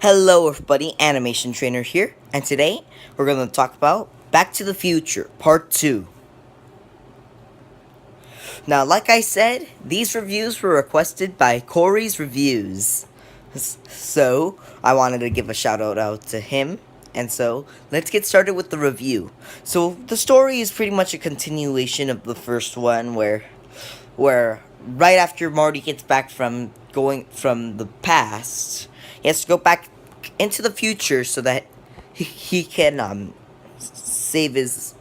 Hello everybody, Animation Trainer here, and today we're going to talk about Back to the Future, Part 2. Now, like I said, these reviews were requested by Corey's Reviews. So, I wanted to give a shout out to him, and so, let's get started with the review. So, the story is pretty much a continuation of the first one, where right after Marty gets back from going from the past, he has to go back into the future so that he can save his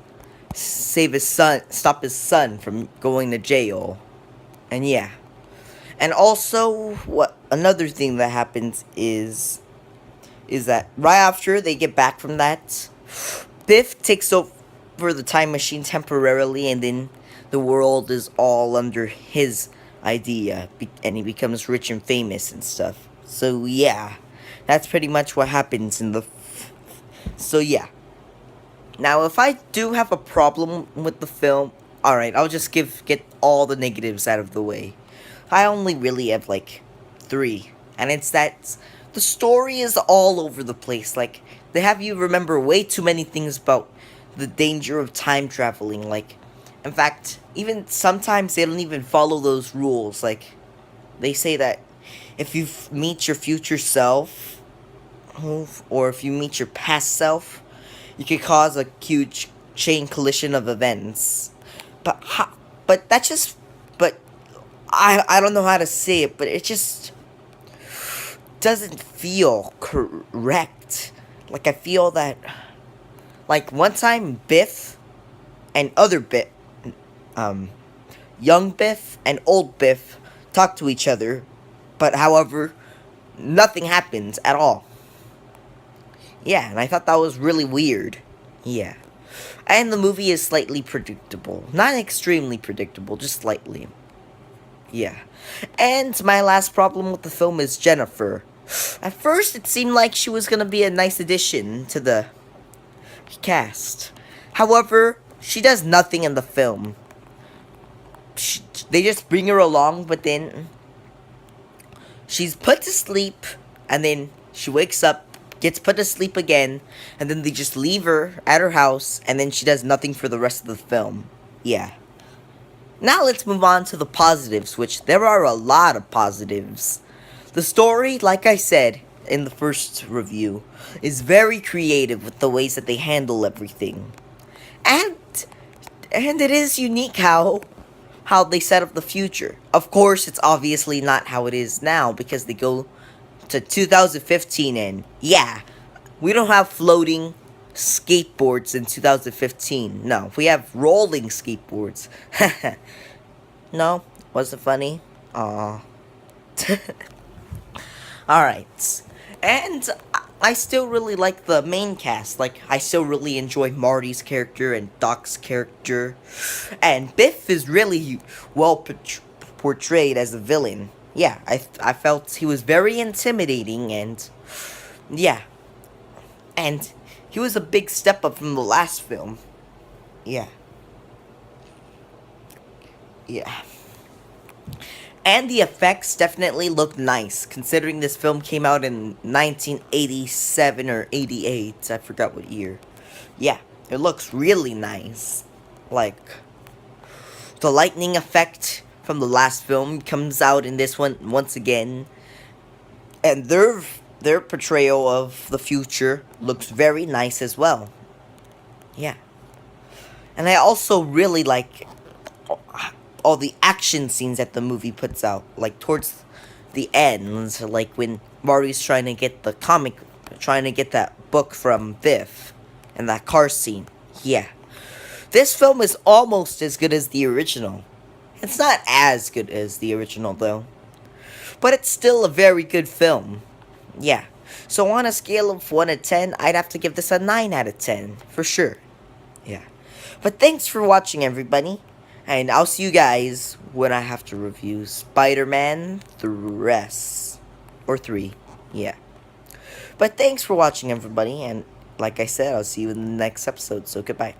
son, stop his son from going to jail. And yeah. And also what another thing that happens is that right after they get back from that, Biff takes over the time machine temporarily, and then the world is all under his idea, and he becomes rich and famous and stuff. So yeah, that's pretty much what happens in the. So yeah. Now, if I do have a problem with the film, alright, I'll just get all the negatives out of the way. I only really have like 3, and it's that the story is all over the place. Like, they have you remember way too many things about the danger of time traveling. Like, in fact, even sometimes they don't even follow those rules. Like, they say that if you meet your future self, or if you meet your past self, you could cause a huge chain collision of events. But that's just, but I don't know how to say it, but it just doesn't feel correct. Like, I feel that, like, one time Biff and other Biff, young Biff and old Biff talk to each other, but however, nothing happens at all. Yeah, and I thought that was really weird. Yeah. And the movie is slightly predictable. Not extremely predictable, just slightly. Yeah. And my last problem with the film is Jennifer. At first, it seemed like she was gonna be a nice addition to the cast. However, she does nothing in the film. They just bring her along, but then she's put to sleep, and then she wakes up, gets put to sleep again, and then they just leave her at her house, and then she does nothing for the rest of the film. Yeah. Now let's move on to the positives, which there are a lot of positives. The story, like I said in the first review, is very creative with the ways that they handle everything. And it is unique how they set up the future. Of course, it's obviously not how it is now, because they go to 2015, and yeah, we don't have floating skateboards in 2015. No, we have rolling skateboards. No, wasn't funny. Aw. Alright. And I still really like the main cast. Like, I still really enjoy Marty's character and Doc's character. And Biff is really well portrayed as a villain. Yeah, I felt he was very intimidating, and yeah. And he was a big step up from the last film. Yeah. Yeah. And the effects definitely look nice, considering this film came out in 1987 or 88. I forgot what year. Yeah, it looks really nice. Like, the lightning effect from the last film comes out in this one once again. And their portrayal of the future looks very nice as well. Yeah. And I also really like all the action scenes that the movie puts out, like towards the end, like when Marty's trying to get that book from Biff, and that car scene. Yeah. This film is almost as good as the original. It's not as good as the original, though, but it's still a very good film. Yeah. So on a scale of 1 to 10, I'd have to give this a 9 out of 10, for sure. Yeah. But thanks for watching, everybody. And I'll see you guys when I have to review Spider-Man 3. Yeah. But thanks for watching, everybody. And like I said, I'll see you in the next episode. So goodbye.